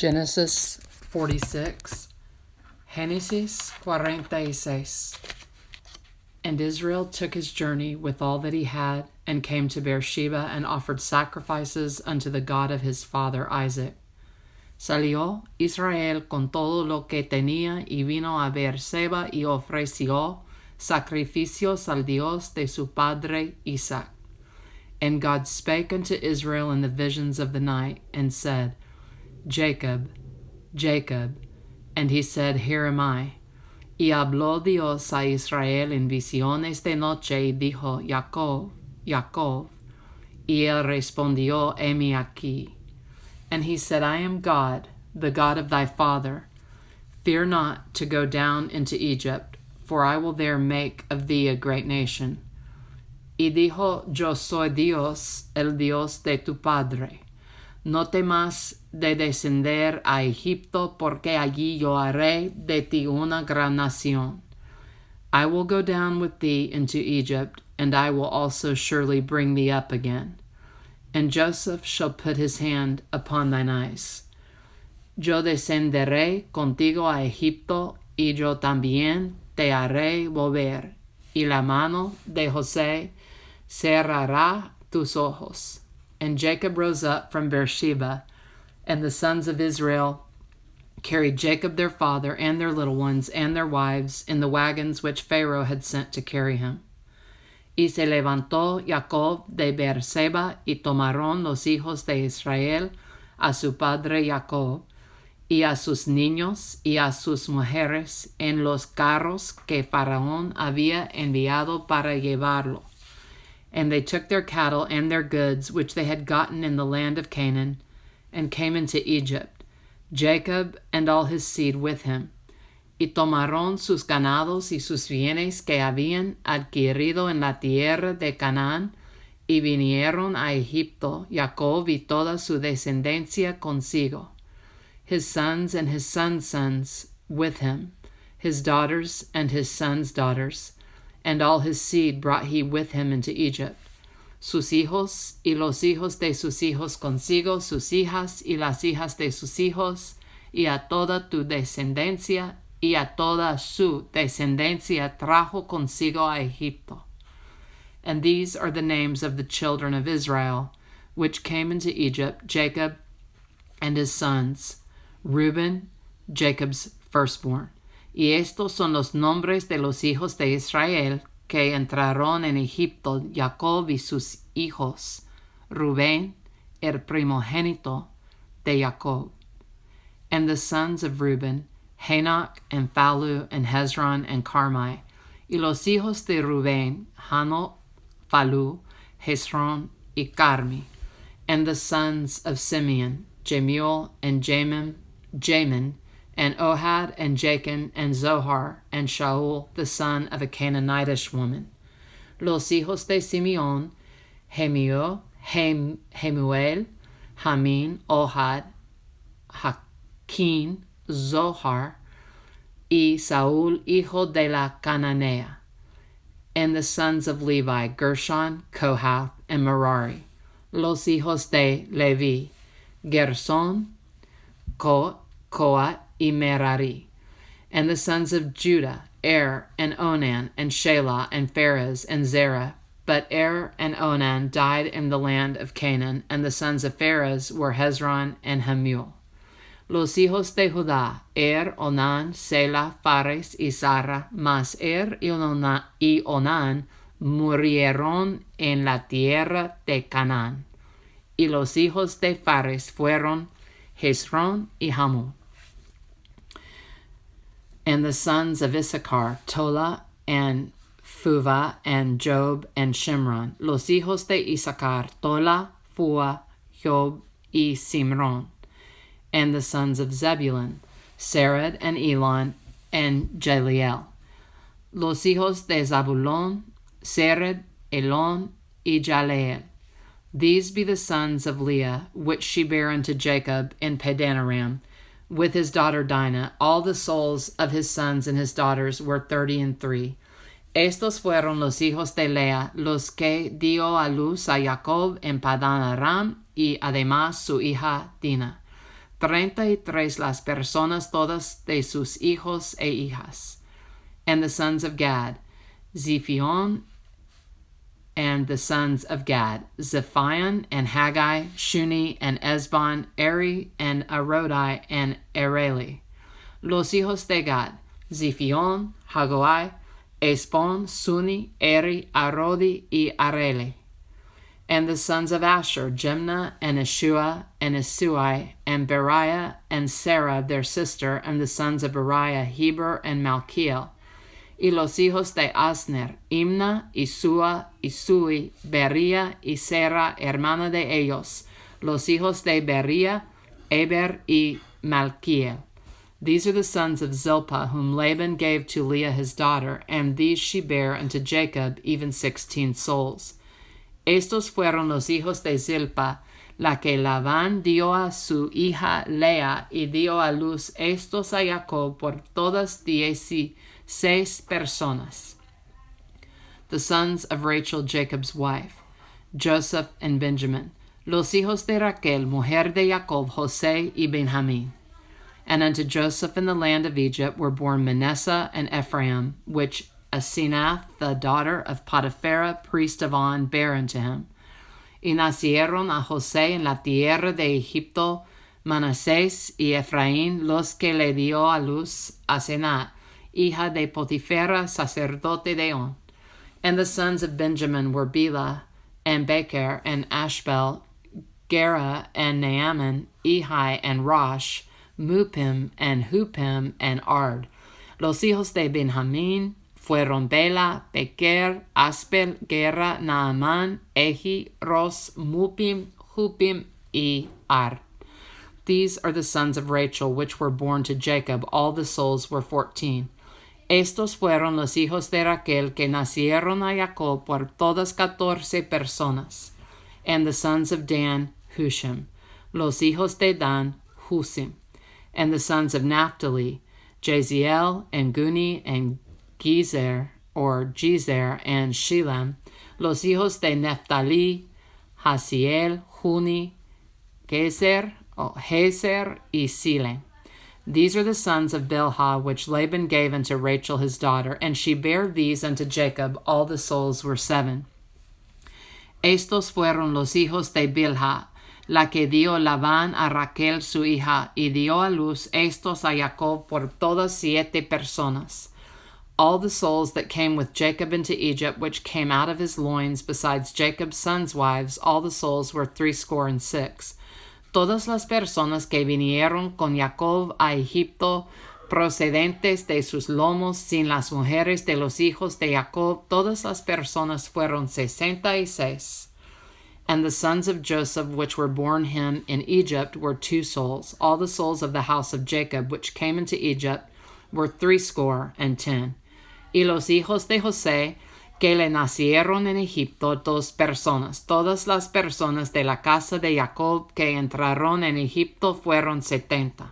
Genesis 46. Génesis 46. And Israel took his journey with all that he had, and came to Beersheba, and offered sacrifices unto the God of his father Isaac. Salió Israel con todo lo que tenía, y vino a Beerseba, y ofreció sacrificios al Dios de su padre Isaac. And God spake unto Israel in the visions of the night, and said, Jacob, Jacob. And he said, Here am I. Y habló Dios a Israel en visiones de noche, y dijo, Jacob, Jacob. Y él respondió, heme aquí. And he said, I am God, the God of thy father. Fear not to go down into Egypt, for I will there make of thee a great nation. Y dijo, Yo soy Dios, el Dios de tu padre. No temas de descender a Egipto, porque allí yo haré de ti una gran nación. I will go down with thee into Egypt, and I will also surely bring thee up again. And Joseph shall put his hand upon thine eyes. Yo descenderé contigo a Egipto, y yo también te haré volver, y la mano de José cerrará tus ojos. And Jacob rose up from Beersheba, and the sons of Israel carried Jacob their father, and their little ones, and their wives, in the wagons which Pharaoh had sent to carry him. Y se levantó Jacob de Beerseba, y tomaron los hijos de Israel a su padre Jacob, y a sus niños, y a sus mujeres, en los carros que Faraón había enviado para llevarlo. And they took their cattle and their goods, which they had gotten in the land of Canaan, and came into Egypt, Jacob and all his seed with him. Y tomaron sus ganados y sus bienes que habían adquirido en la tierra de Canaán, y vinieron a Egipto, Jacob y toda su descendencia consigo, his sons and his sons' sons with him, his daughters and his sons' daughters, and all his seed brought he with him into Egypt, sus hijos y los hijos de sus hijos consigo, sus hijas y las hijas de sus hijos, y a toda tu descendencia, y a toda su descendencia trajo consigo a Egipto. And these are the names of the children of Israel, which came into Egypt, Jacob and his sons, Reuben, Jacob's firstborn. Y estos son los nombres de los hijos de Israel que entraron en Egipto, Jacob y sus hijos, Rubén, el primogénito de Jacob. And the sons of Reuben, Hanok and Phalu and Hezron and Carmi. Y los hijos de Rubén, Hanok, Phalu, Hezron y Carmi. And the sons of Simeon, Jemuel and Jamin, and Ohad, and Jachin, and Zohar, and Shaul, the son of a Canaanitish woman. Los hijos de Simeon, Hemuel, Hamin, Ohad, Hakin, Zohar, y Saul, hijo de la Cananea. And the sons of Levi, Gershon, Kohath, and Merari. Los hijos de Levi, Gerson, Kohat, y Merari. And the sons of Judah, and Onan, and Shelah, and Pharez, and Zerah. But and Onan died in the land of Canaan, and the sons of Pharez were Hezron and Hamuel. Los hijos de Judá, Onan, Selah, Phares y Zara, mas y Onan murieron en la tierra de Canaán. Y los hijos de Phares fueron Hezron y Hamul. And the sons of Issachar, Tola, and Phuvah, and Job, and Shimron. Los hijos de Issachar, Tola, Phuvah, Job, y Simron. And the sons of Zebulun, Sered, and Elon, and Jeliel. Los hijos de Zabulon, Sered, Elon, y Jaleel. These be the sons of Leah, which she bare unto Jacob in Padanaram, with his daughter Dinah. All the souls of his sons and his daughters were 33. Estos fueron los hijos de Lea, los que dio a luz a Jacob en Padan Aram, y además su hija Dina. 33 las personas todas de sus hijos e hijas. And the sons of Gad, Ziphion, and the sons of Gad, Zephion, and Haggai, Shuni, and Esbon, Eri, and Arodi, and Areli. Los hijos de Gad, Ziphion, Haggai, Esbon, Suni, Eri, Arodi, y Areli. And the sons of Asher, Jimnah, and Ishua, and Isui, and Beriah, and Sarah, their sister, and the sons of Beriah, Heber, and Malchiel. Y los hijos de Asner, Imna, Isua, Isui, Beria, y Sarah, hermana de ellos. Los hijos de Beria, Eber, y Malchiel. These are the sons of Zilpah, whom Laban gave to Leah his daughter, and these she bare unto Jacob, even 16 souls. Estos fueron los hijos de Zilpah, la que Labán dio a su hija Lea, y dio a luz estos a Jacob por todas 16 personas. The sons of Rachel, Jacob's wife, Joseph and Benjamin. Los hijos de Raquel, mujer de Jacob, José y Benjamín. And unto Joseph in the land of Egypt were born Manasseh and Ephraim, which Asenath, the daughter of Potiphera, priest of On, bare unto him. Y nacieron a José en la tierra de Egipto Manasés y Efraín, los que le dio a luz Asenath, hija de Potifera, sacerdote de On. And the sons of Benjamin were Bela, and Becher, and Ashbel, Gera, and Naaman, Ehi, and Rosh, Mupim, and Hupim, and Ard. Los hijos de Benjamín fueron Bela, Becher, Aspel, Gera, Naaman, Ehi, Ros, Mupim, Hupim, y Ard. These are the sons of Rachel, which were born to Jacob. All the souls were 14. Estos fueron los hijos de Raquel que nacieron a Jacob por todas 14 personas. And the sons of Dan, Hushim. Los hijos de Dan, Husim. And the sons of Naphtali, Jaziel, and Guni, and Gezer, and Shilem. Los hijos de Naphtali, Hasiel, Huni, Gezer, y Silem. These are the sons of Bilhah, which Laban gave unto Rachel his daughter, and she bare these unto Jacob. All the souls were 7. Estos fueron los hijos de Bilhah, la que dio Labán a Raquel su hija, y dio a luz estos a Jacob por todas 7 personas. All the souls that came with Jacob into Egypt, which came out of his loins, besides Jacob's sons' wives, all the souls were 66. Todas las personas que vinieron con Jacob a Egipto, procedentes de sus lomos, sin las mujeres de los hijos de Jacob, todas las personas fueron 66. And the sons of Joseph, which were born him in Egypt, were 2 souls. All the souls of the house of Jacob, which came into Egypt, were 10. Y los hijos de José, que le nacieron en Egipto, 2 personas. Todas las personas de la casa de Jacob que entraron en Egipto fueron 70.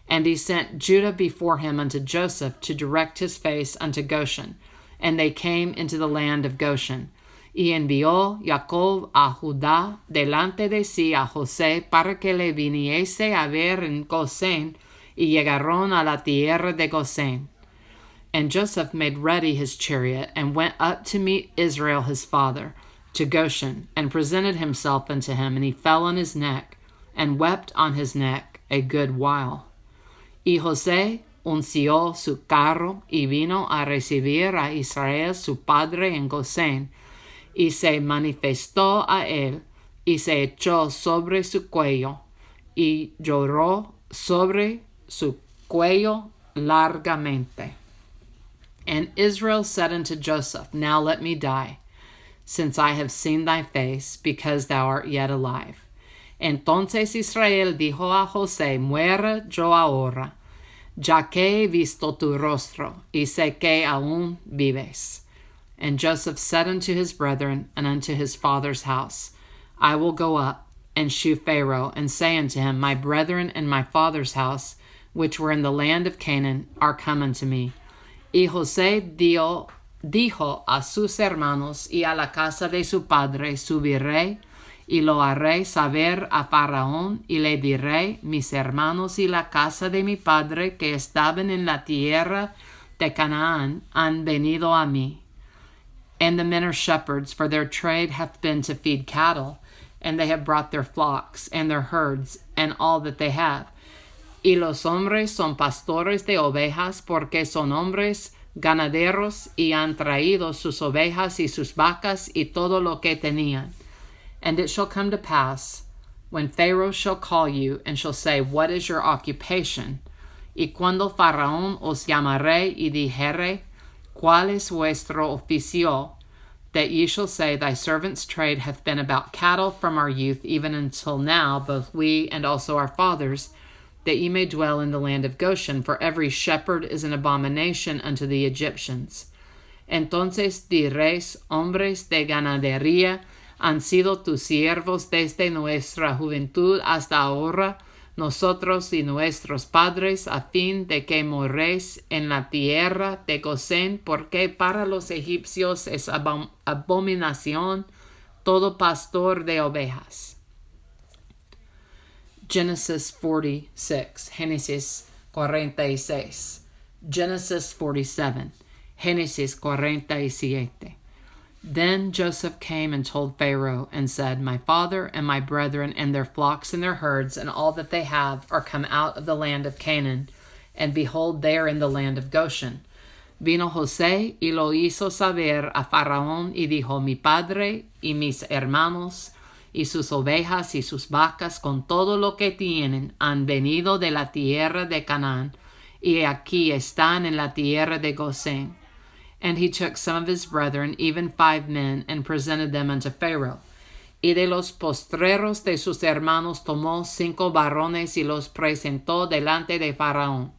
And he sent Judah before him unto Joseph to direct his face unto Goshen. And they came into the land of Goshen. Y envió Jacob a Judá delante de sí a José para que le viniese a ver en Gosén, y llegaron a la tierra de Gosén. And Joseph made ready his chariot, and went up to meet Israel his father, to Goshen, and presented himself unto him, and he fell on his neck, and wept on his neck a good while. Y José unció su carro, y vino a recibir a Israel su padre en Gosén, y se manifestó a él, y se echó sobre su cuello, y lloró sobre su cuello largamente. And Israel said unto Joseph, Now let me die, since I have seen thy face, because thou art yet alive. Entonces Israel dijo a José, Muera yo ahora, ya que he visto tu rostro, y sé que aún vives. And Joseph said unto his brethren and unto his father's house, I will go up and shew Pharaoh, and say unto him, My brethren and my father's house, which were in the land of Canaan, are come unto me. Y José dijo a sus hermanos y a la casa de su padre, Subiré y lo haré saber a Faraón, y le diré, mis hermanos y la casa de mi padre que estaban en la tierra de Canaán han venido a mí. And the men are shepherds, for their trade hath been to feed cattle, and they have brought their flocks and their herds and all that they have. Y los hombres son pastores de ovejas, porque son hombres ganaderos, y han traído sus ovejas y sus vacas y todo lo que tenían. And it shall come to pass, when Pharaoh shall call you, and shall say, what is your occupation? Y cuando Faraón os llamaré y dijere, ¿cuál es vuestro oficio? That ye shall say, thy servant's trade hath been about cattle from our youth even until now, both we and also our fathers, that ye may dwell in the land of Goshen, for every shepherd is an abomination unto the Egyptians. Entonces diréis, hombres de ganadería, han sido tus siervos desde nuestra juventud hasta ahora, nosotros y nuestros padres, a fin de que moréis en la tierra de Gosén, porque para los egipcios es abominación todo pastor de ovejas. Genesis 46, Génesis 46. Genesis 47, Génesis 47. Then Joseph came and told Pharaoh and said, my father and my brethren and their flocks and their herds and all that they have are come out of the land of Canaan, and behold, they are in the land of Goshen. Vino José y lo hizo saber a Faraón y dijo, mi padre y mis hermanos y sus ovejas y sus vacas con todo lo que tienen han venido de la tierra de Canaán, y aquí están en la tierra de Gosén. And he took some of his brethren, even 5 men, and presented them unto Pharaoh. Y de los postreros de sus hermanos tomó 5 varones y los presentó delante de Faraón.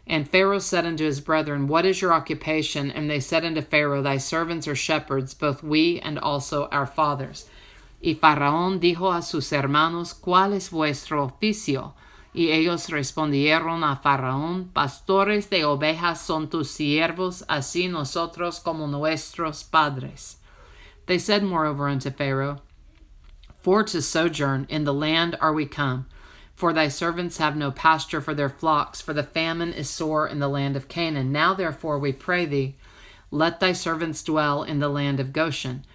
And Pharaoh said unto his brethren, what is your occupation? And they said unto Pharaoh, thy servants are shepherds, both we and also our fathers. Y Faraón dijo a sus hermanos, ¿cuál es vuestro oficio? Y ellos respondieron a Faraón, pastores de ovejas son tus siervos, así nosotros como nuestros padres. They said moreover unto Pharaoh, for to sojourn in the land are we come, for thy servants have no pasture for their flocks, for the famine is sore in the land of Canaan. Now therefore we pray thee, let thy servants dwell in the land of Goshen.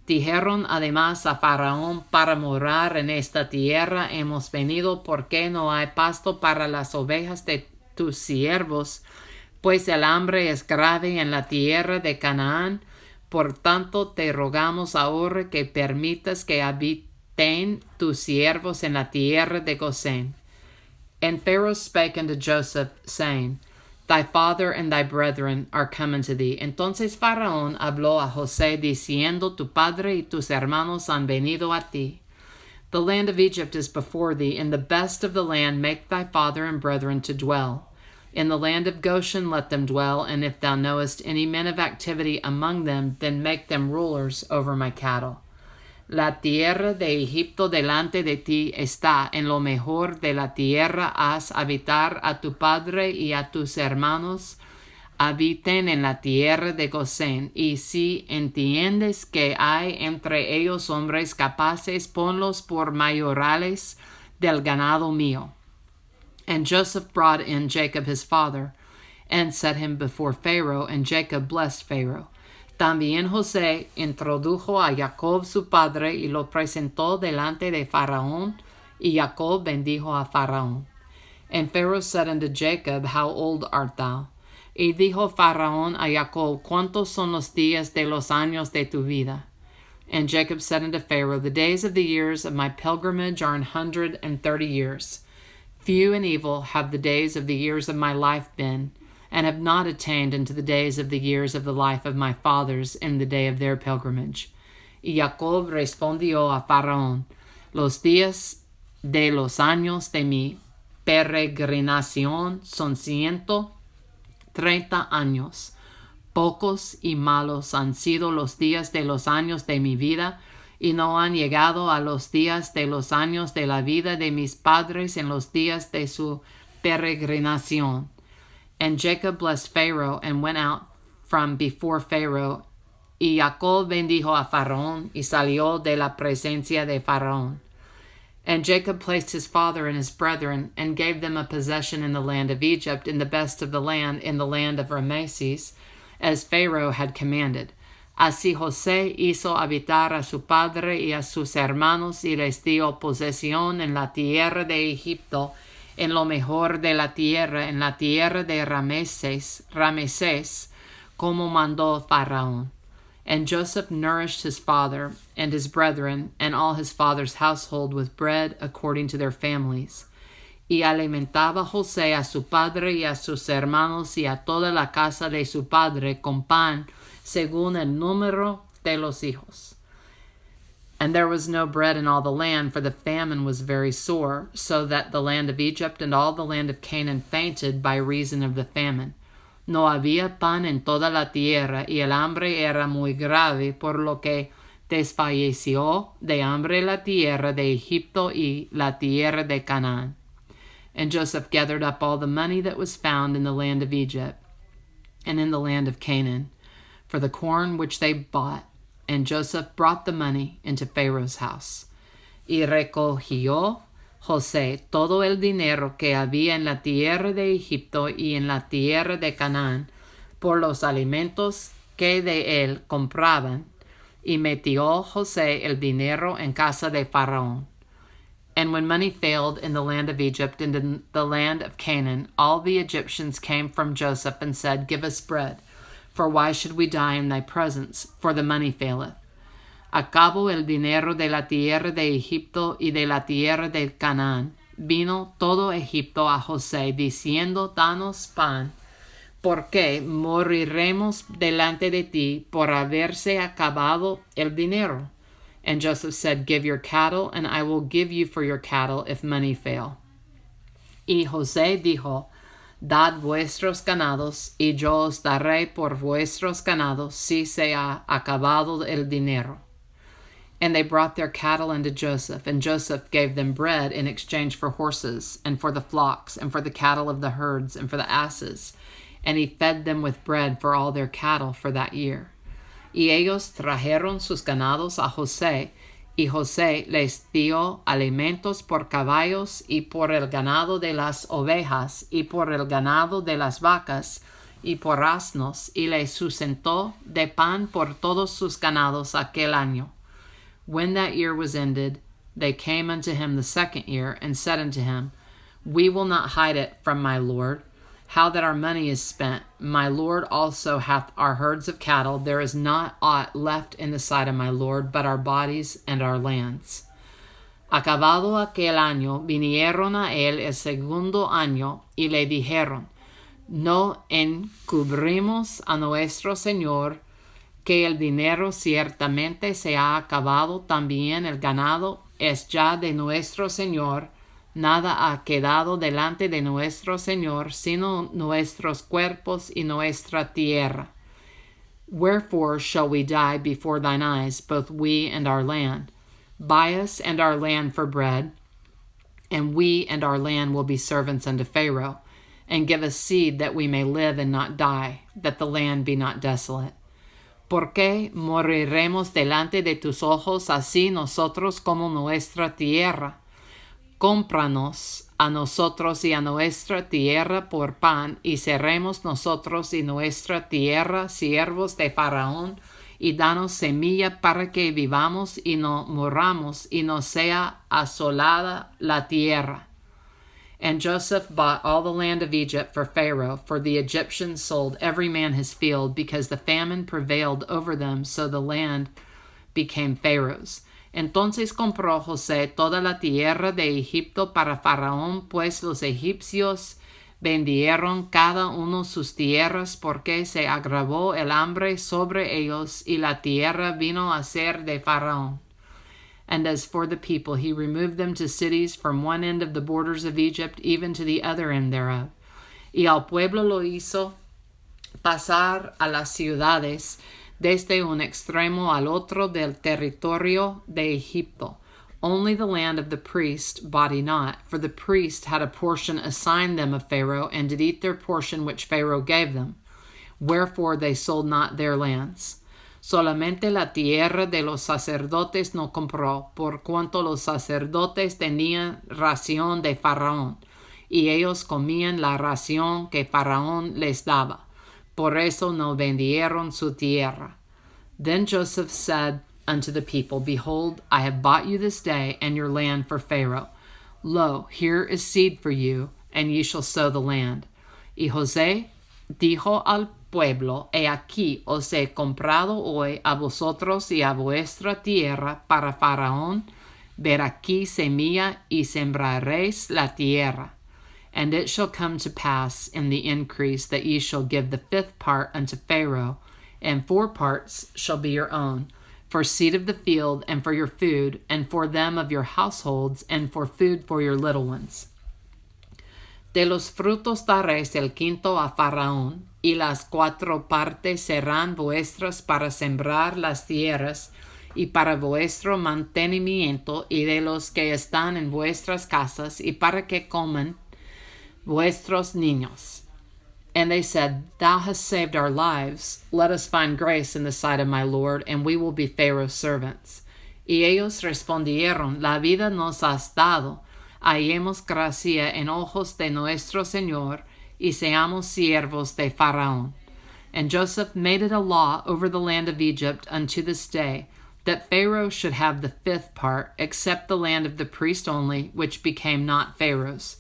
Dijeron además a Faraón, para morar en esta tierra hemos venido, porque no hay pasto para las ovejas de tus siervos, pues el hambre es grave en la tierra de Canaán. Por tanto te rogamos ahora que permitas que habiten tus siervos en la tierra de Gosén. And Pharaoh spake unto Joseph, saying, thy father and thy brethren are come unto thee. Entonces Faraón habló a José, diciendo, tu padre y tus hermanos han venido a ti. The land of Egypt is before thee. In the best of the land make thy father and brethren to dwell. In the land of Goshen let them dwell, and if thou knowest any men of activity among them, then make them rulers over my cattle. La tierra de Egipto delante de ti está, en lo mejor de la tierra haz habitar a tu padre y a tus hermanos, habiten en la tierra de Gosén, y si entiendes que hay entre ellos hombres capaces, ponlos por mayorales del ganado mío. And Joseph brought in Jacob his father, and set him before Pharaoh, and Jacob blessed Pharaoh. También José introdujo a Jacob su padre y lo presentó delante de Faraón, y Jacob bendijo a Faraón. And Pharaoh said unto Jacob, how old art thou? Y dijo Faraón a Jacob, ¿cuántos son los días de los años de tu vida? And Jacob said unto Pharaoh, the days of the years of my pilgrimage are 130 years. Few and evil have the days of the years of my life been, and have not attained unto the days of the years of the life of my fathers in the day of their pilgrimage. Y Jacob respondió a Faraón, los días de los años de mi peregrinación son 130 años. Pocos y malos han sido los días de los años de mi vida, y no han llegado a los días de los años de la vida de mis padres en los días de su peregrinación. And Jacob blessed Pharaoh, and went out from before Pharaoh, Y Jacob bendijo a Faraón y salió de la presencia de Faraón. And Jacob placed his father and his brethren, and gave them a possession in the land of Egypt, in the best of the land, in the land of Rameses, as Pharaoh had commanded. Así José hizo habitar a su padre y a sus hermanos, y les dio posesión en la tierra de Egipto, en lo mejor de la tierra, en la tierra de Ramesés, como mandó Faraón. And Joseph nourished his father and his brethren and all his father's household with bread according to their families. Y alimentaba José a su padre y a sus hermanos y a toda la casa de su padre con pan según el número de los hijos. And there was no bread in all the land, for the famine was very sore, so that the land of Egypt and all the land of Canaan fainted by reason of the famine. No había pan en toda la tierra, y el hambre era muy grave, por lo que desfalleció de hambre la tierra de Egipto y la tierra de Canaán. And Joseph gathered up all the money that was found in the land of Egypt and in the land of Canaan, for the corn which they bought, and Joseph brought the money into Pharaoh's house. Y recogió José todo el dinero que había en la tierra de Egipto y en la tierra de Canaán, por los alimentos que de él compraban, y metió José el dinero en casa de Faraón. And when money failed in the land of Egypt and in the land of Canaan, all the Egyptians came from Joseph and said, Give us bread, for why should we die in thy presence? For the money faileth. Acabó el dinero de la tierra de Egipto y de la tierra de Canaán. Vino todo Egipto a José, diciendo, Danos pan, porque moriremos delante de ti por haberse acabado el dinero. And Joseph said, Give your cattle, and I will give you for your cattle if money fail. Y José dijo, Dad vuestros ganados, y yo os daré por vuestros ganados si se ha acabado el dinero. And they brought their cattle unto Joseph, and Joseph gave them bread in exchange for horses, and for the flocks, and for the cattle of the herds, and for the asses. And he fed them with bread for all their cattle for that year. Y ellos trajeron sus ganados a José, y José les dio alimentos por caballos, y por el ganado de las ovejas, y por el ganado de las vacas, y por asnos, y les sustentó de pan por todos sus ganados aquel año. When that year was ended, they came unto him the second year, and said unto him, We will not hide it from my lord, how that our money is spent. My lord also hath our herds of cattle. There is not aught left in the sight of my lord, but our bodies and our lands. Acabado aquel año, vinieron a él el segundo año, y le dijeron, No encubrimos a nuestro señor, que el dinero ciertamente se ha acabado, también el ganado es ya de nuestro Señor, nada ha quedado delante de nuestro Señor, sino nuestros cuerpos y nuestra tierra. Wherefore shall we die before thine eyes, both we and our land? Buy us and our land for bread, and we and our land will be servants unto Pharaoh, and give us seed that we may live and not die, that the land be not desolate. ¿Por qué moriremos delante de tus ojos así nosotros como nuestra tierra? Cómpranos a nosotros y a nuestra tierra por pan, y seremos nosotros y nuestra tierra siervos de Faraón, y danos semilla para que vivamos y no morramos, y no sea asolada la tierra. And Joseph bought all the land of Egypt for Pharaoh, for the Egyptians sold every man his field, because the famine prevailed over them, so the land became Pharaoh's. Entonces compró José toda la tierra de Egipto para Faraón, pues los egipcios vendieron cada uno sus tierras, porque se agravó el hambre sobre ellos, y la tierra vino a ser de Faraón. And as for the people, he removed them to cities from one end of the borders of Egypt even to the other end thereof. Y al pueblo lo hizo pasar a las ciudades desde un extremo al otro del territorio de Egipto. Only the land of the priest bought he not, for the priest had a portion assigned them of Pharaoh, and did eat their portion which Pharaoh gave them. Wherefore they sold not their lands. Solamente la tierra de los sacerdotes no compró, por cuanto los sacerdotes tenían ración de Faraón, y ellos comían la ración que Faraón les daba. Por eso no vendieron su tierra. Then Joseph said unto the people, Behold, I have bought you this day and your land for Pharaoh. Lo, here is seed for you, and ye shall sow the land. Y José dijo al pueblo, He aquí os he comprado hoy a vosotros y a vuestra tierra para Faraón. Ver aquí semilla y sembraréis la tierra. And it shall come to pass in the increase that ye shall give the 5th part unto Pharaoh, and 4 parts shall be your own, for seed of the field, and for your food, and for them of your households, and for food for your little ones. De los frutos daréis el 5º a Faraón, y las 4 partes serán vuestras para sembrar las tierras, y para vuestro mantenimiento, y de los que están en vuestras casas, y para que coman vuestros niños. And they said, Thou hast saved our lives. Let us find grace in the sight of my Lord, and we will be Pharaoh's servants. Y ellos respondieron, La vida nos has dado. Hallemos gracia en ojos de nuestro Señor, y seamos siervos de Faraón. And Joseph made it a law over the land of Egypt unto this day, that Pharaoh should have the 5th part, except the land of the priest only, which became not Pharaoh's.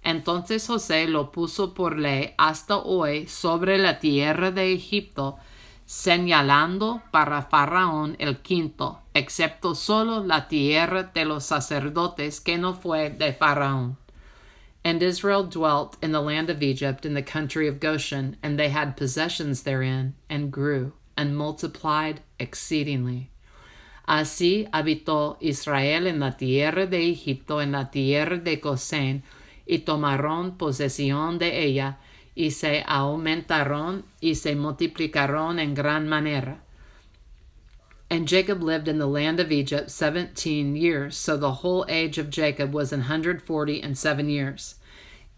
Entonces José lo puso por ley hasta hoy sobre la tierra de Egipto, señalando para Faraón el 5º, excepto solo la tierra de los sacerdotes que no fue de Faraón. And Israel dwelt in the land of Egypt in the country of Goshen, and they had possessions therein, and grew, and multiplied exceedingly. Así habitó Israel en la tierra de Egipto, en la tierra de Gosén, y tomaron posesión de ella, y se aumentaron y se multiplicaron en gran manera. And Jacob lived in the land of Egypt 17 years, so the whole age of Jacob was 147 years.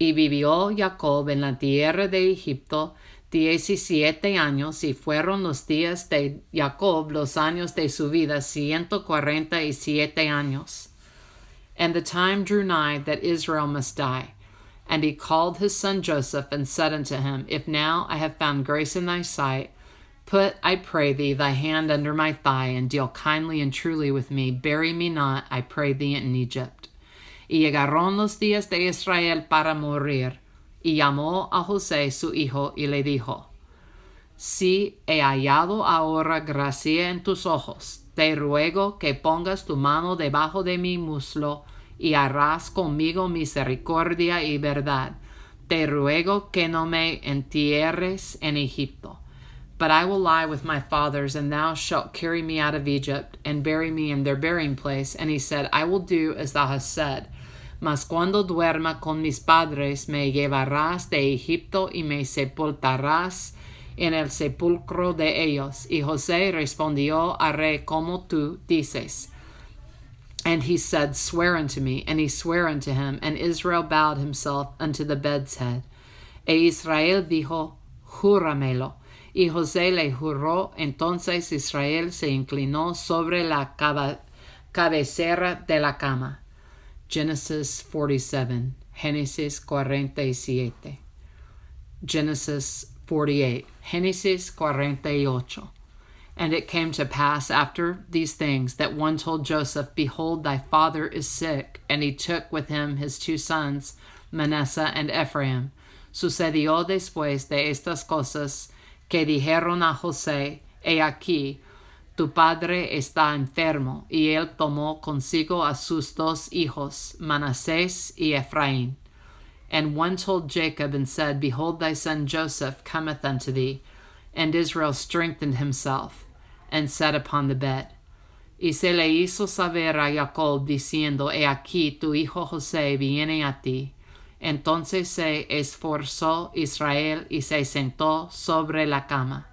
Y vivió Jacob en la tierra de Egipto 17 años, y fueron los días de Jacob los años de su vida 147 años. And the time drew nigh that Israel must die. And he called his son Joseph, and said unto him, If now I have found grace in thy sight, put, I pray thee, thy hand under my thigh, and deal kindly and truly with me. Bury me not, I pray thee, in Egypt. Y llegaron los días de Israel para morir. Y llamó a José su hijo, y le dijo, Si he hallado ahora gracia en tus ojos, te ruego que pongas tu mano debajo de mi muslo, y harás conmigo misericordia y verdad. Te ruego que no me entierres en Egipto. But I will lie with my fathers, and thou shalt carry me out of Egypt, and bury me in their burying place. And he said, I will do as thou hast said. Mas cuando duerma con mis padres, me llevarás de Egipto, y me sepultarás en el sepulcro de ellos. Y José respondió, Haré como tú dices. And he said, Swear unto me. And he sware unto him. And Israel bowed himself unto the bed's head. E Israel dijo, Júramelo. Y José le juró. Entonces Israel se inclinó sobre la cabecera de la cama. Genesis 47. Génesis 47. Genesis 48. Génesis 48. And it came to pass after these things that one told Joseph, Behold, thy father is sick. And he took with him his 2 sons, Manasseh and Ephraim. Sucedió después de estas cosas que dijeron a José, He aquí, tu padre está enfermo. Y él tomó consigo a sus 2 hijos, Manasés y Ephraim. And one told Jacob and said, Behold, thy son Joseph cometh unto thee. And Israel strengthened himself, and sat upon the bed. Y se le hizo saber a Jacob, diciendo, He aquí, tu hijo José viene a ti. Entonces se esforzó Israel, y se sentó sobre la cama.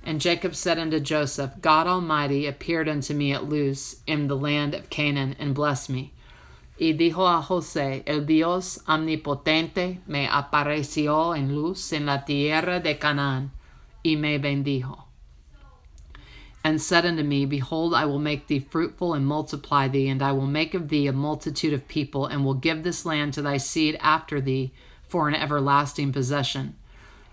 And Jacob said unto Joseph, God Almighty appeared unto me at Luz in the land of Canaan, and blessed me. Y dijo a José, El Dios omnipotente me apareció en Luz en la tierra de Canaán, y me bendijo. and said unto me, Behold, I will make thee fruitful and multiply thee, and I will make of thee a multitude of people, and will give this land to thy seed after thee for an everlasting possession.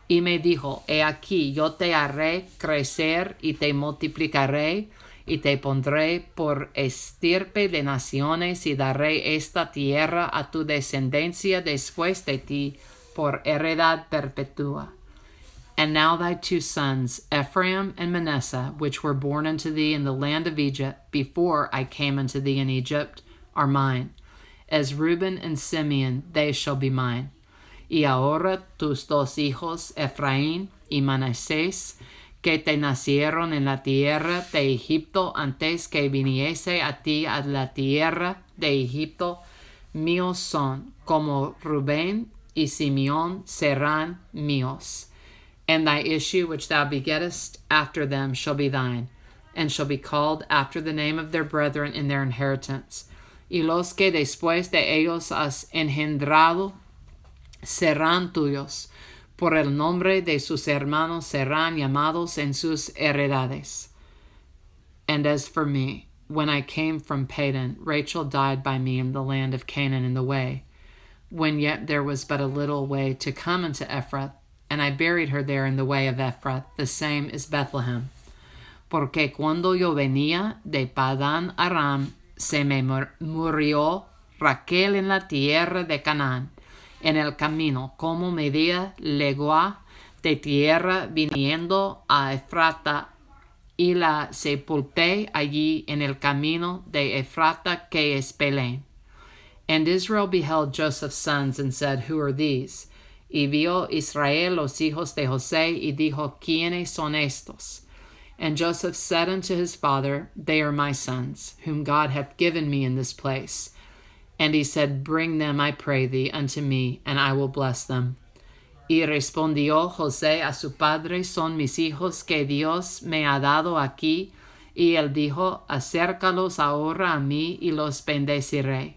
Y me dijo, He aquí, yo te haré crecer y te multiplicaré, y te pondré por estirpe de naciones, y daré esta tierra a tu descendencia después de ti por heredad perpetua. And now thy two sons, Ephraim and Manasseh, which were born unto thee in the land of Egypt, before I came unto thee in Egypt, are mine. As Reuben and Simeon, they shall be mine. Y ahora tus dos hijos, Ephraim y Manasés, que te nacieron en la tierra de Egipto antes que viniese a ti a la tierra de Egipto, míos son, como Rubén y Simeón serán míos. And thy issue which thou begettest after them shall be thine, and shall be called after the name of their brethren in their inheritance. Y los que después de ellos has engendrado serán tuyos, por el nombre de sus hermanos serán llamados en sus heredades. And as for me, when I came from Padan, Rachel died by me in the land of Canaan in the way, when yet there was but a little way to come unto Ephrath, and I buried her there in the way of Ephrath, the same is Bethlehem. Porque cuando yo venía de Padán Aram, se me murió Raquel en la tierra de Canaán, en el camino, como media legua de tierra viniendo a Efrata, y la sepulté allí en el camino de Efrata que es Belén. And Israel beheld Joseph's sons, and said, Who are these? Y vio Israel los hijos de José, y dijo, ¿Quiénes son estos? And Joseph said unto his father, They are my sons, whom God hath given me in this place. And he said, Bring them, I pray thee, unto me, and I will bless them. Y respondió José a su padre, Son mis hijos que Dios me ha dado aquí. Y él dijo, Acércalos ahora a mí, y los bendeciré.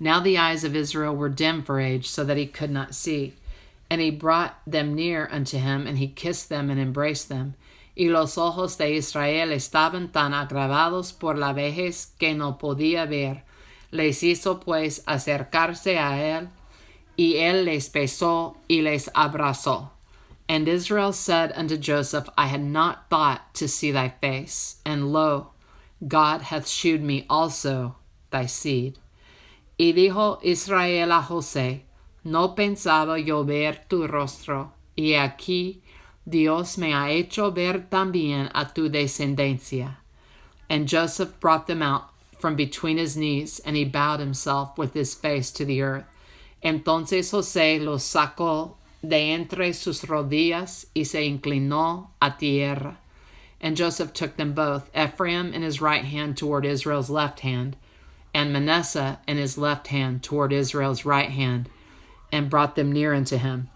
Now the eyes of Israel were dim for age, so that he could not see. And he brought them near unto him, and he kissed them and embraced them. Y los ojos de Israel estaban tan agravados por la vejez que no podía ver. Les hizo pues acercarse a él, y él les besó y les abrazó. And Israel said unto Joseph, I had not thought to see thy face, and lo, God hath shewed me also thy seed. Y dijo Israel a José, No pensaba yo ver tu rostro, y aquí Dios me ha hecho ver también a tu descendencia. And Joseph brought them out from between his knees, and he bowed himself with his face to the earth. Entonces José los sacó de entre sus rodillas, y se inclinó a tierra. And Joseph took them both, Ephraim in his right hand toward Israel's left hand, and Manasseh in his left hand toward Israel's right hand, and brought them near unto him.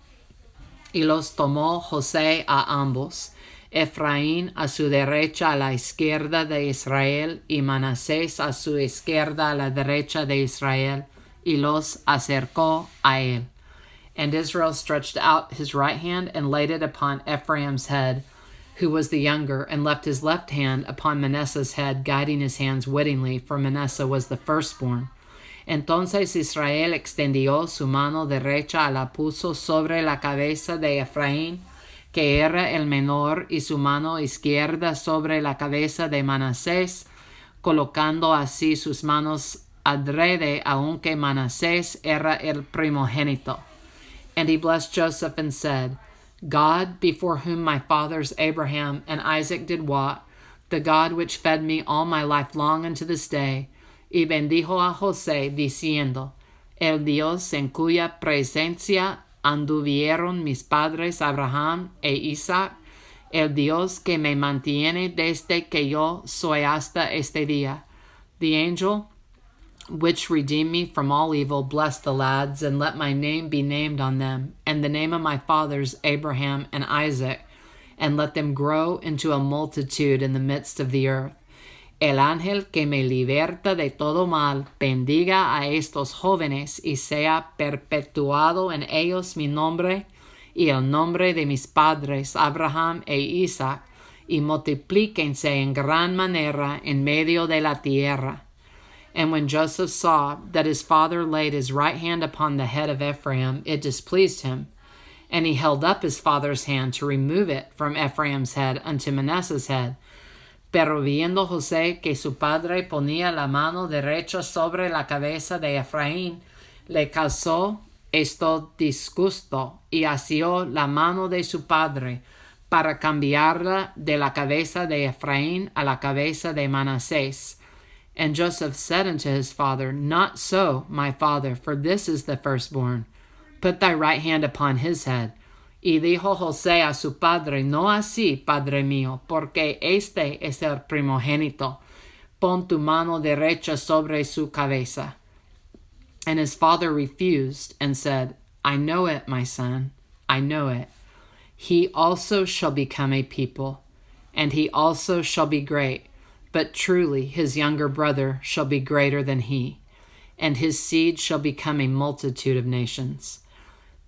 Y los tomó José a ambos, Efraín a su derecha a la izquierda de Israel, y Manasés a su izquierda a la derecha de Israel, y los acercó a él. And Israel stretched out his right hand, and laid it upon Ephraim's head, who was the younger, and left his left hand upon Manasseh's head, guiding his hands wittingly, for Manasseh was the firstborn. Entonces Israel extendió su mano derecha, la puso sobre la cabeza de Efraín, que era el menor, y su mano izquierda sobre la cabeza de Manasés, colocando así sus manos adrede, aunque Manasés era el primogénito. And he blessed Joseph and said, God, before whom my fathers Abraham and Isaac did walk, the God which fed me all my life long unto this day, y bendijo a José, diciendo, El Dios en cuya presencia anduvieron mis padres Abraham e Isaac, el Dios que me mantiene desde que yo soy hasta este día. The angel which redeemed me from all evil, bless the lads, and let my name be named on them, and the name of my fathers Abraham and Isaac, and let them grow into a multitude in the midst of the earth. El ángel que me liberta de todo mal, bendiga a estos jóvenes, y sea perpetuado en ellos mi nombre, y el nombre de mis padres Abraham e Isaac, y multiplíquense en gran manera en medio de la tierra. And when Joseph saw that his father laid his right hand upon the head of Ephraim, it displeased him. And he held up his father's hand to remove it from Ephraim's head unto Manasseh's head. Pero viendo José que su padre ponía la mano derecha sobre la cabeza de Efraín, le causó esto disgusto y asió la mano de su padre para cambiarla de la cabeza de Efraín a la cabeza de Manasés. And Joseph said unto his father, Not so, my father, for this is the firstborn. Put thy right hand upon his head. Y dijo José a su padre, No así, padre mío, porque este es el primogénito. Pon tu mano derecha sobre su cabeza. And his father refused and said, I know it, my son, I know it. He also shall become a people, and he also shall be great. But truly his younger brother shall be greater than he, and his seed shall become a multitude of nations.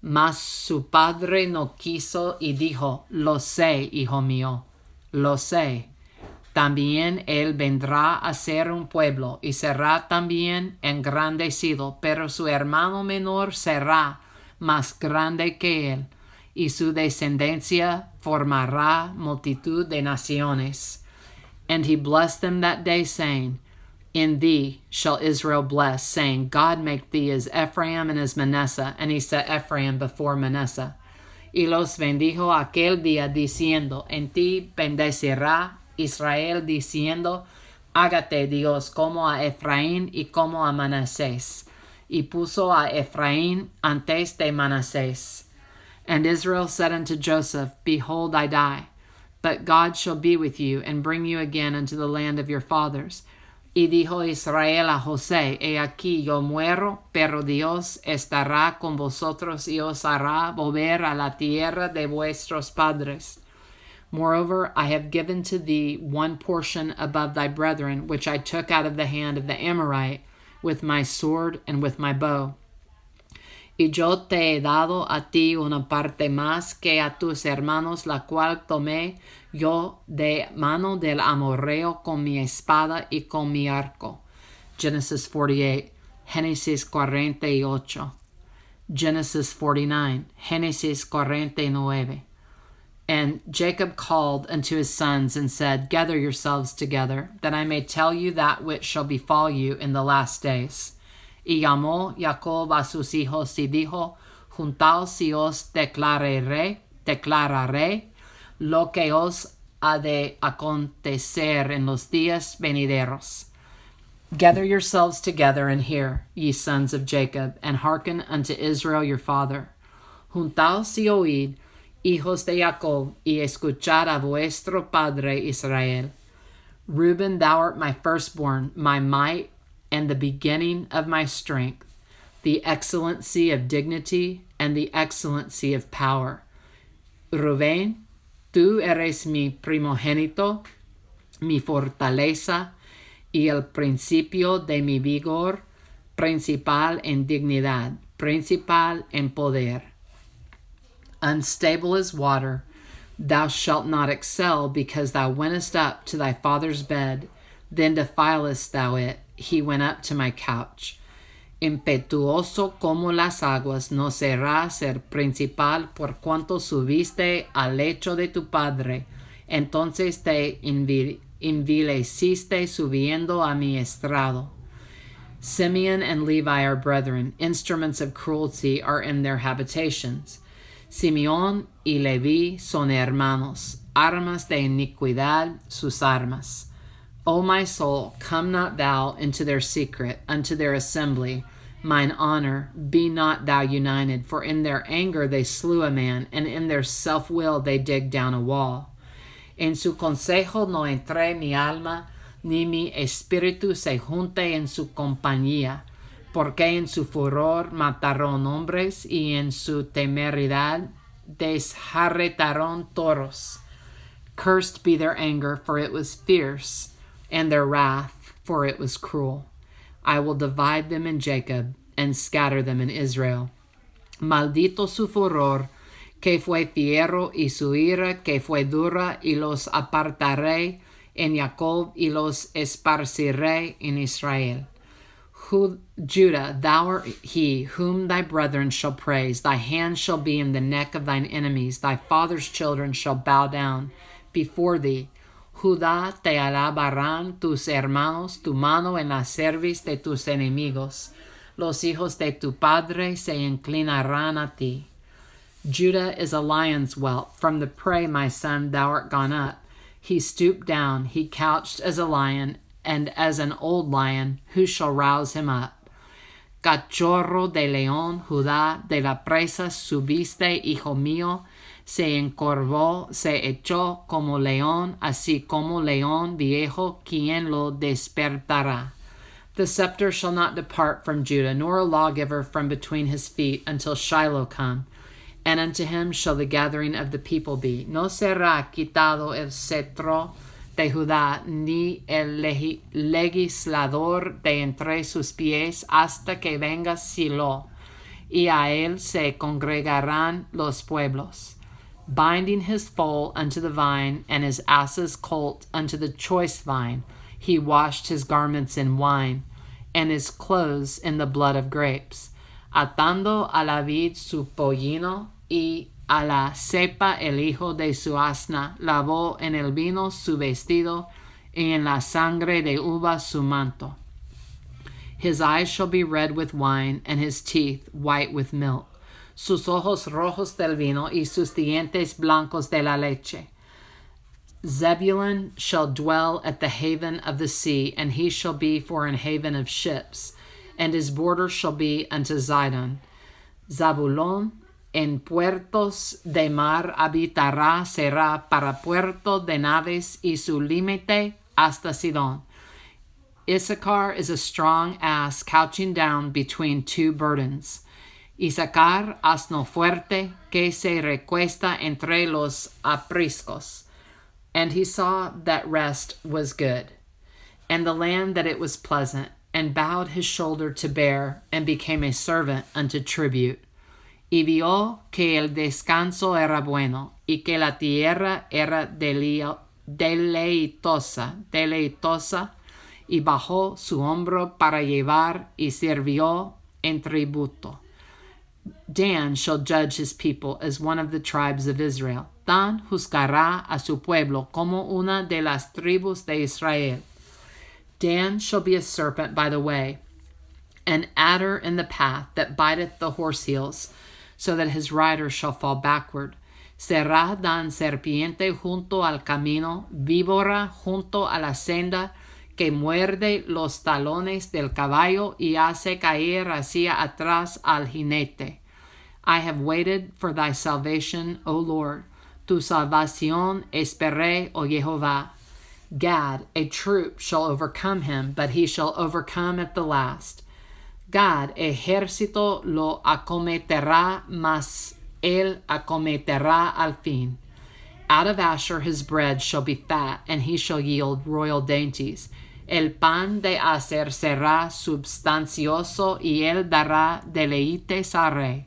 Mas su padre no quiso y dijo, Lo sé, hijo mío, lo sé. También él vendrá a ser un pueblo y será también engrandecido, pero su hermano menor será más grande que él, y su descendencia formará multitud de naciones. And he blessed them that day, saying, In thee shall Israel bless, saying, God make thee as Ephraim and as Manasseh. And he set Ephraim before Manasseh. Y los bendijo aquel día, diciendo, En ti bendecirá Israel, diciendo, Hágate Dios como a Efraín y como a Manasés. Y puso a Efraín antes de Manasés. And Israel said unto Joseph, Behold, I die. But God shall be with you, and bring you again unto the land of your fathers. Y dijo Israel a José, He aquí yo muero, pero Dios estará con vosotros y os hará volver a la tierra de vuestros padres. Moreover, I have given to thee one portion above thy brethren, which I took out of the hand of the Amorite, with my sword and with my bow. Y yo te he dado a ti una parte más que a tus hermanos, la cual tomé yo de mano del amorreo con mi espada y con mi arco. Genesis 48, Génesis 48. Genesis 49, Génesis 49. And Jacob called unto his sons and said, Gather yourselves together, that I may tell you that which shall befall you in the last days. Y llamó Jacob a sus hijos y dijo, Juntaos y os declararé lo que os ha de acontecer en los días venideros. Gather yourselves together and hear, ye sons of Jacob, and hearken unto Israel your father. Juntaos y oíd, hijos de Jacob, y escuchad a vuestro padre Israel. Reuben, thou art my firstborn, my might, and the beginning of my strength, the excellency of dignity and the excellency of power. Rubén, tú eres mi primogénito, mi fortaleza y el principio de mi vigor, principal en dignidad, principal en poder. Unstable as water, thou shalt not excel, because thou wentest up to thy father's bed, then defilest thou it. He went up to my couch. Impetuoso como las aguas, no será ser principal por cuanto subiste al lecho de tu padre. Entonces te envileciste subiendo a mi estrado. Simeon and Levi are brethren. Instruments of cruelty are in their habitations. Simeón y Leví son hermanos. Armas de iniquidad sus armas. O my soul, come not thou into their secret, unto their assembly. Mine honor, be not thou united, for in their anger they slew a man, and in their self-will they dig down a wall. En su consejo no entré mi alma, ni mi espíritu se junte en su compañía, porque en su furor mataron hombres, y en su temeridad desjarretaron toros. Cursed be their anger, for it was fierce, and their wrath, for it was cruel. I will divide them in Jacob, and scatter them in Israel. Maldito su furor, que fue fiero y su ira que fue dura, y los apartaré en Jacob y los esparciré en Israel. Judah, thou art he whom thy brethren shall praise. Thy hand shall be in the neck of thine enemies. Thy father's children shall bow down before thee. Judá, te alabarán tus hermanos, tu mano en la cerviz de tus enemigos. Los hijos de tu padre se inclinarán a ti. Judah is a lion's whelp. From the prey, my son, thou art gone up. He stooped down, he couched as a lion, and as an old lion, who shall rouse him up? Cachorro de león, Judá, de la presa subiste, hijo mío, se encorvó, se echó como león, así como león viejo, ¿quién lo despertará? The scepter shall not depart from Judah, nor a lawgiver from between his feet, until Shiloh come, and unto him shall the gathering of the people be. No será quitado el cetro de Judá, ni el legislador de entre sus pies, hasta que venga Silo, y a él se congregarán los pueblos. Binding his foal unto the vine, and his ass's colt unto the choice vine, he washed his garments in wine, and his clothes in the blood of grapes. Atando a la vid su pollino, y a la cepa el hijo de su asna, lavó en el vino su vestido, y en la sangre de uva su manto. His eyes shall be red with wine, and his teeth white with milk. Sus ojos rojos del vino, y sus dientes blancos de la leche. Zebulun shall dwell at the haven of the sea, and he shall be for an haven of ships, and his border shall be unto Zidon. Zabulón en puertos de mar habitará, será para puerto de naves, y su límite hasta Sidón. Issachar is a strong ass couching down between two burdens. Issachar, asno fuerte, que se recuesta entre los apriscos. And he saw that rest was good, and the land that it was pleasant, and bowed his shoulder to bear, and became a servant unto tribute. Y vio que el descanso era bueno, y que la tierra era deleitosa, y bajó su hombro para llevar, y sirvió en tributo. Dan shall judge his people as one of the tribes of Israel. Dan juzgará a su pueblo como una de las tribus de Israel. Dan shall be a serpent by the way, an adder in the path that biteth the horse heels, so that his rider shall fall backward. Será Dan serpiente junto al camino, víbora junto a la senda, que muerde los talones del caballo y hace caer hacia atrás al jinete. I have waited for thy salvation, O Lord. Tu salvación esperé, O Jehová. Gad, a troop shall overcome him, but he shall overcome at the last. Gad, ejército lo acometerá, mas él acometerá al fin. Out of Asher his bread shall be fat, and he shall yield royal dainties. El pan de Aser será substancioso, y él dará deleites al rey.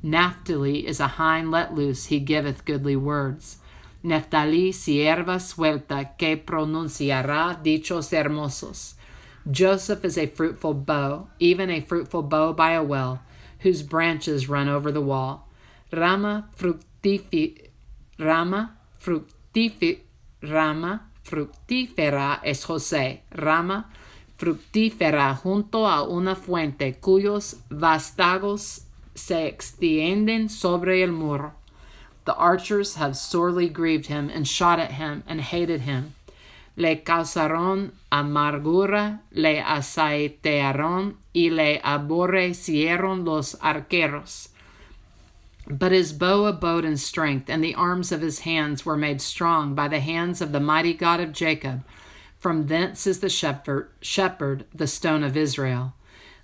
Naphtali is a hind let loose, he giveth goodly words. Naphtali, sierva suelta, que pronunciará dichos hermosos. Joseph is a fruitful bow, even a fruitful bow by a well, whose branches run over the wall. Rama fructífera es José. Rama fructífera junto a una fuente, cuyos vástagos se extienden sobre el muro. The archers have sorely grieved him, and shot at him, and hated him. Le causaron amargura, le asaetearon, y le aborrecieron los arqueros. But his bow abode in strength, and the arms of his hands were made strong by the hands of the mighty God of Jacob. From thence is the shepherd, the stone of Israel.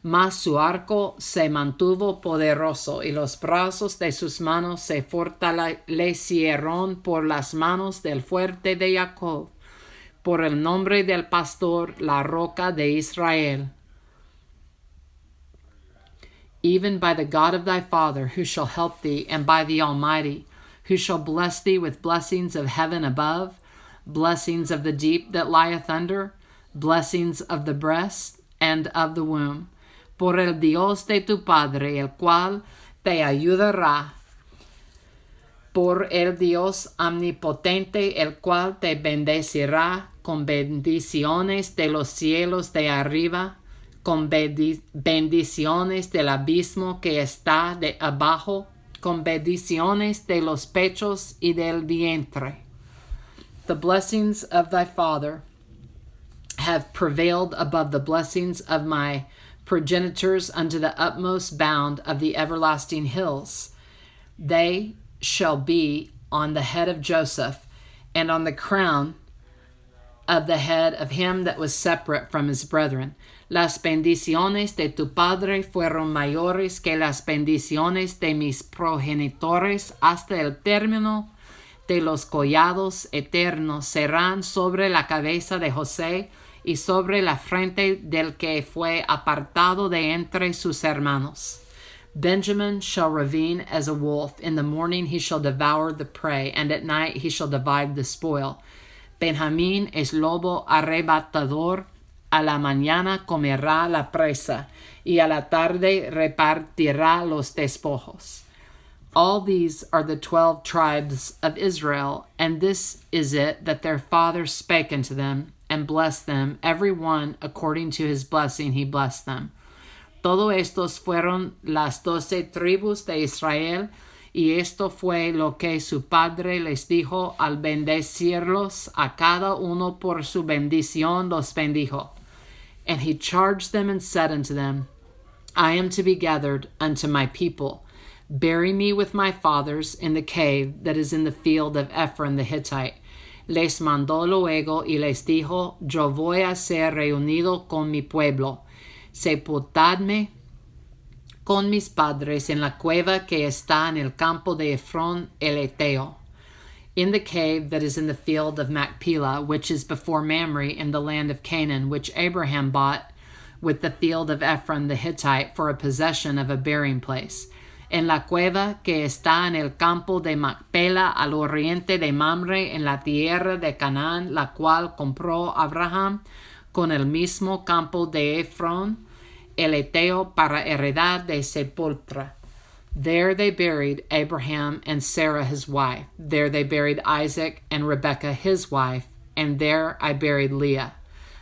Mas su arco se mantuvo poderoso, y los brazos de sus manos se fortalecieron por las manos del fuerte de Jacob, por el nombre del pastor, la roca de Israel. even by the God of thy father, who shall help thee, and by the Almighty, who shall bless thee with blessings of heaven above, blessings of the deep that lieth under, blessings of the breast and of the womb. Por el Dios de tu Padre, el cual te ayudará. Por el Dios omnipotente, el cual te bendecirá con bendiciones de los cielos de arriba, con bendiciones del abismo que está de abajo, con bendiciones de los pechos y del vientre. The blessings of thy father have prevailed above the blessings of my progenitors unto the utmost bound of the everlasting hills. They shall be on the head of Joseph, and on the crown of the head of him that was separate from his brethren. Las bendiciones de tu padre fueron mayores que las bendiciones de mis progenitores hasta el término de los collados eternos serán sobre la cabeza de José y sobre la frente del que fue apartado de entre sus hermanos. Benjamin shall ravine as a wolf. In the morning he shall devour the prey, and at night he shall divide the spoil. Benjamín es lobo arrebatador. A la mañana comerá la presa, y a la tarde repartirá los despojos. All these are the 12 tribes of Israel, and this is it that their father spake unto them, and blessed them, every one according to his blessing he blessed them. Todo estos fueron las 12 tribus de Israel, y esto fue lo que su padre les dijo al bendecirlos, a cada uno por su bendición los bendijo. And he charged them and said unto them, I am to be gathered unto my people. Bury me with my fathers in the cave that is in the field of Ephron the Hittite. Les mandó luego y les dijo, yo voy a ser reunido con mi pueblo. Sepultadme con mis padres en la cueva que está en el campo de Ephron el Eteo, in the cave that is in the field of Machpelah, which is before Mamre in the land of Canaan, which Abraham bought with the field of Ephron the Hittite for a possession of a burying place. En la cueva que está en el campo de Machpelah al oriente de Mamre en la tierra de Canaán, la cual compró Abraham con el mismo campo de Ephron el Eteo para heredad de sepultura. There they buried Abraham and Sarah his wife. There they buried Isaac and Rebekah his wife. And there I buried Leah.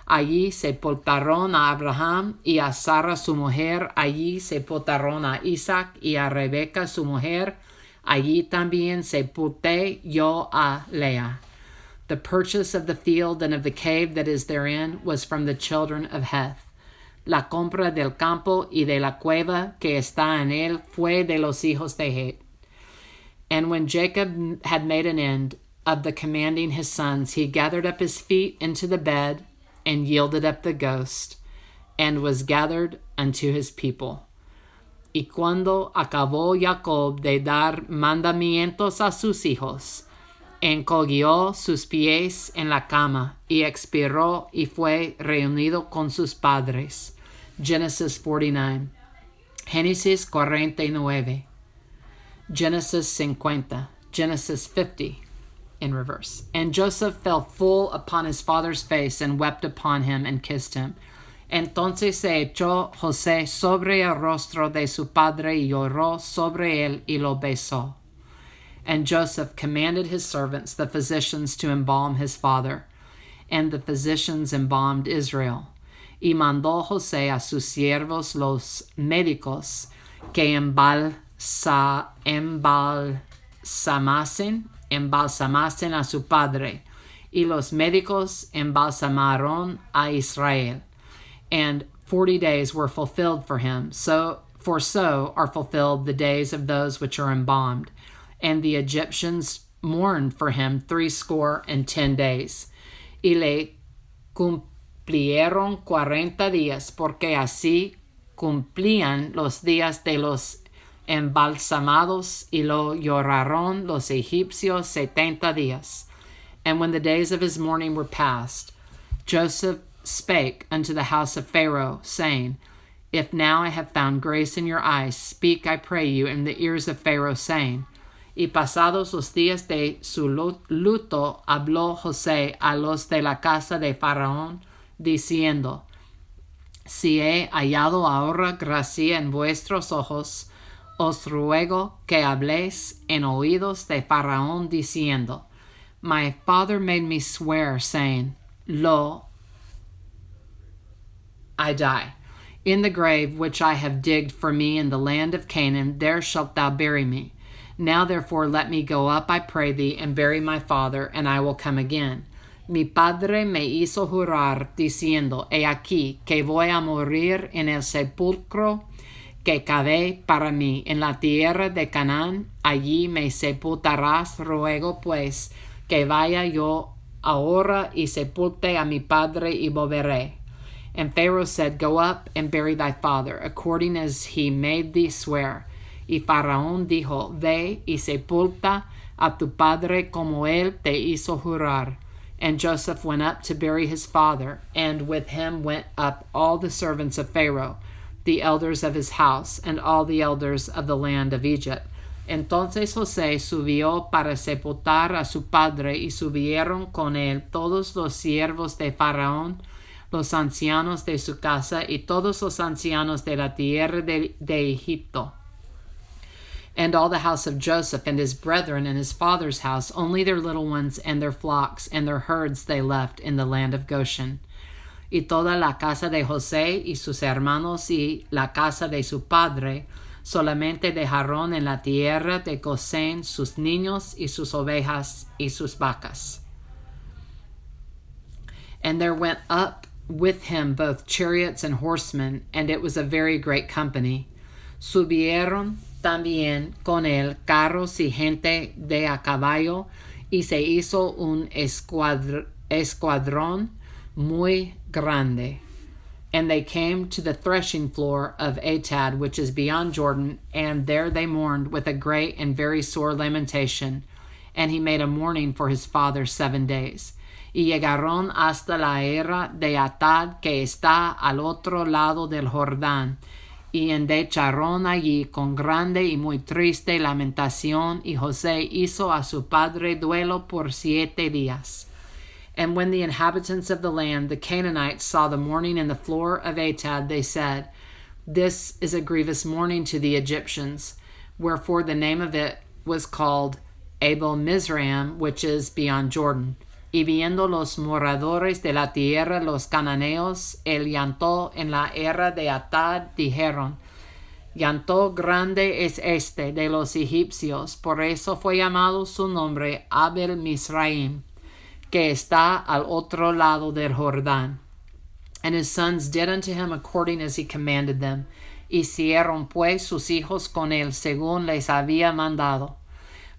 Allí sepultaron a Abraham y a Sara su mujer. Allí sepultaron a Isaac y a Rebeca su mujer. Allí también sepulté yo a Leah. The purchase of the field and of the cave that is therein was from the children of Heth. La compra del campo y de la cueva que está en él fue de los hijos de Heth. And when Jacob had made an end of the commanding his sons, he gathered up his feet into the bed and yielded up the ghost, and was gathered unto his people. Y cuando acabó Jacob de dar mandamientos a sus hijos, encogió sus pies en la cama, y expiró y fue reunido con sus padres. Genesis 49. Génesis 49. Genesis 50. Genesis 50 in reverse. And Joseph fell full upon his father's face and wept upon him and kissed him. Entonces se echó José sobre el rostro de su padre y lloró sobre él y lo besó. And Joseph commanded his servants, the physicians, to embalm his father. And the physicians embalmed Israel. Y mandó José a sus siervos los médicos que embalsamasen a su padre. Y los médicos embalsamaron a Israel. And 40 days were fulfilled for him. So are fulfilled the days of those which are embalmed. And the Egyptians mourned for him 70 days. Y le cumplieron 40 días, porque así cumplían los días de los embalsamados, y lo lloraron los egipcios 70 días. And when the days of his mourning were past, Joseph spake unto the house of Pharaoh, saying, If now I have found grace in your eyes, speak, I pray you, in the ears of Pharaoh, saying, Y pasados los días de su luto, habló José a los de la casa de Faraón, diciendo, Si he hallado ahora gracia en vuestros ojos, os ruego que habléis en oídos de Faraón, diciendo, My father made me swear, saying, Lo, I die. In the grave which I have digged for me in the land of Canaan, there shalt thou bury me. Now therefore let me go up, I pray thee, and bury my father, and I will come again. Mi padre me hizo jurar, diciendo, He aquí, que voy a morir en el sepulcro que cavé para mí, en la tierra de Canaán, allí me sepultarás. Ruego pues que vaya yo ahora y sepulte a mi padre y volveré. And Pharaoh said, Go up and bury thy father, according as he made thee swear. Y Faraón dijo, Ve y sepulta a tu padre como él te hizo jurar. And Joseph went up to bury his father, and with him went up all the servants of Pharaoh, the elders of his house, and all the elders of the land of Egypt. Entonces José subió para sepultar a su padre, y subieron con él todos los siervos de Faraón, los ancianos de su casa, y todos los ancianos de la tierra de Egipto. And all the house of Joseph and his brethren and his father's house, only their little ones and their flocks and their herds they left in the land of Goshen. Y toda la casa de José y sus hermanos y la casa de su padre, solamente dejaron en la tierra de Gosén sus niños y sus ovejas y sus vacas. And there went up with him both chariots and horsemen, and it was a very great company. Subieron también con él carros y gente de a caballo, y se hizo un escuadrón muy grande. And they came to the threshing floor of Atad, which is beyond Jordan, and there they mourned with a great and very sore lamentation. And he made a mourning for his father 7 days. Y llegaron hasta la era de Atad, que está al otro lado del Jordán, y endecharon allí con grande y muy triste lamentación, y José hizo a su padre duelo por 7 días. And when the inhabitants of the land, the Canaanites, saw the mourning in the floor of Atad, they said, This is a grievous mourning to the Egyptians. Wherefore the name of it was called Abel Mizraim, which is beyond Jordan. Y viendo los moradores de la tierra, los cananeos, el llanto en la era de Atad, dijeron, Llanto grande es este de los egipcios, por eso fue llamado su nombre Abel Mizraim, que está al otro lado del Jordán. And his sons did unto him according as he commanded them. Hicieron pues sus hijos con él según les había mandado.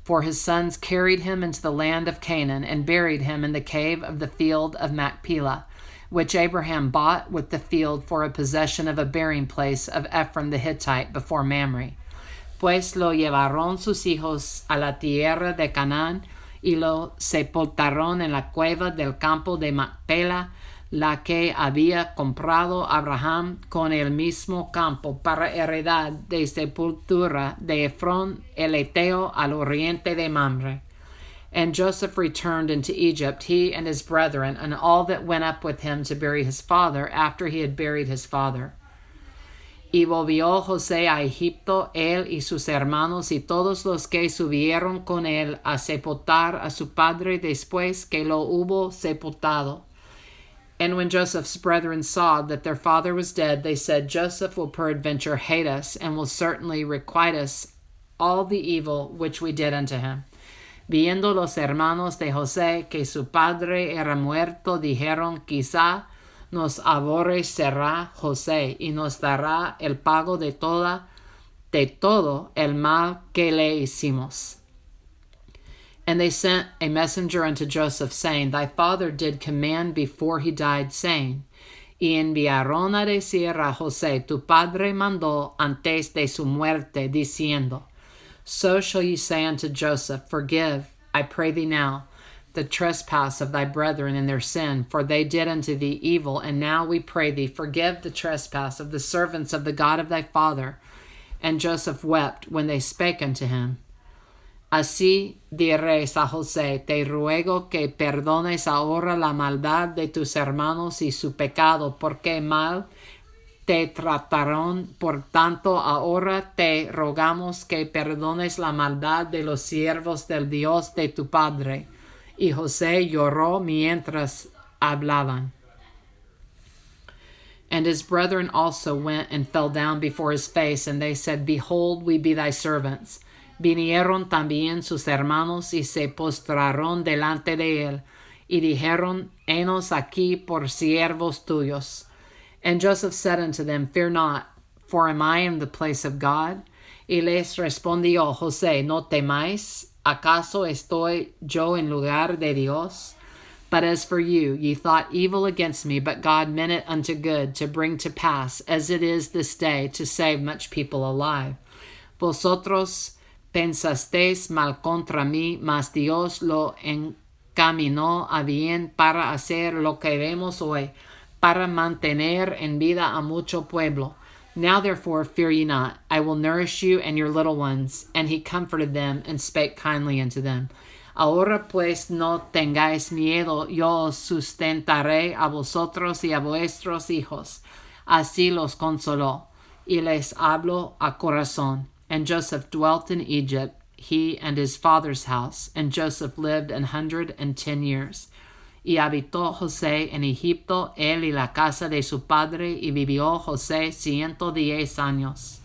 For his sons carried him into the land of Canaan, and buried him in the cave of the field of Machpelah, which Abraham bought with the field for a possession of a burying place of Ephron the Hittite before Mamre. Pues lo llevaron sus hijos a la tierra de Canaán, y lo sepultaron en la cueva del campo de Machpelah, la que había comprado Abraham con el mismo campo para heredad de sepultura de Ephron el Eteo al oriente de Mamre. And Joseph returned into Egypt, he and his brethren, and all that went up with him to bury his father after he had buried his father. Y volvió José a Egipto, él y sus hermanos, y todos los que subieron con él a sepultar a su padre después que lo hubo sepultado. And when Joseph's brethren saw that their father was dead, they said, Joseph will peradventure hate us, and will certainly requite us all the evil which we did unto him. Viendo los hermanos de José que su padre era muerto, dijeron, quizá nos aborrecerá José, y nos dará el pago de todo el mal que le hicimos. And they sent a messenger unto Joseph, saying, Thy father did command before he died, saying, Y enviaron a decir a José, Tu padre mandó antes de su muerte, diciendo, So shall you say unto Joseph, Forgive, I pray thee now, the trespass of thy brethren and their sin, for they did unto thee evil. And now we pray thee, forgive the trespass of the servants of the God of thy father. And Joseph wept when they spake unto him. Así diréis a José, te ruego que perdones ahora la maldad de tus hermanos y su pecado, porque mal te trataron. Por tanto, ahora te rogamos que perdones la maldad de los siervos del Dios de tu padre. Y José lloró mientras hablaban. And his brethren also went and fell down before his face, and they said, Behold, we be thy servants. Vinieron también sus hermanos y se postraron delante de él, y dijeron, Henos aquí por siervos tuyos. And Joseph said unto them, Fear not, for am I in the place of God? Y les respondió José, No temáis, ¿acaso estoy yo en lugar de Dios? But as for you, ye thought evil against me, but God meant it unto good, to bring to pass, as it is this day, to save much people alive. Vosotros pensasteis mal contra mí, mas Dios lo encaminó a bien para hacer lo que vemos hoy, para mantener en vida a mucho pueblo. Now therefore fear ye not, I will nourish you and your little ones. And he comforted them and spake kindly unto them. Ahora pues no tengáis miedo, yo os sustentaré a vosotros y a vuestros hijos. Así los consoló, y les habló a corazón. And Joseph dwelt in Egypt, he and his father's house. And Joseph lived 110 years. Y habitó José en Egipto, él y la casa de su padre, y vivió José 110 años.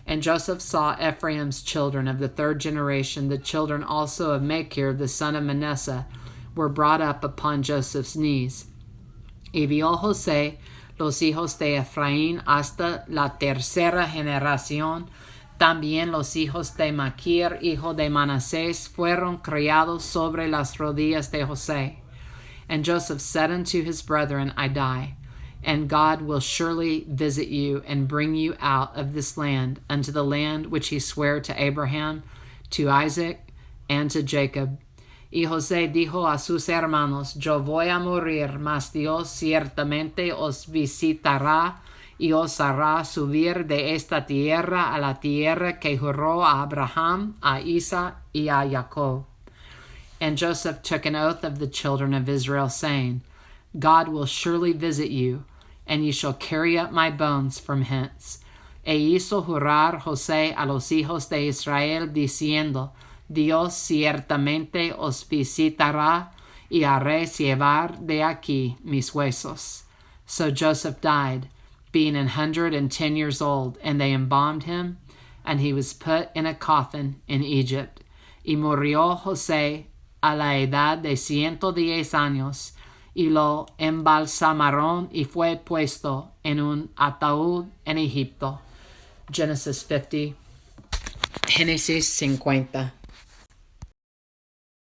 And Joseph saw Ephraim's children of the third generation, the children also of Machir, the son of Manasseh, were brought up upon Joseph's knees. Y vio José los hijos de Efraín hasta la tercera generación. También los hijos de Machir, hijo de Manasés, fueron criados sobre las rodillas de José. And Joseph said unto his brethren, I die, and God will surely visit you and bring you out of this land unto the land which he sware to Abraham, to Isaac, and to Jacob. Y José dijo a sus hermanos, Yo voy a morir, mas Dios ciertamente os visitará y os hará subir de esta tierra a la tierra que juró a Abraham, a Isaac, y a Jacob. And Joseph took an oath of the children of Israel, saying, God will surely visit you, and ye shall carry up my bones from hence. E hizo jurar José a los hijos de Israel, diciendo, Dios ciertamente os visitará, y haré llevar de aquí mis huesos. So Joseph died, being 110 years old, and they embalmed him, and he was put in a coffin in Egypt. Y murió José a la edad de 110 años, y lo embalsamaron y fue puesto en un ataúd en Egipto. Génesis 50.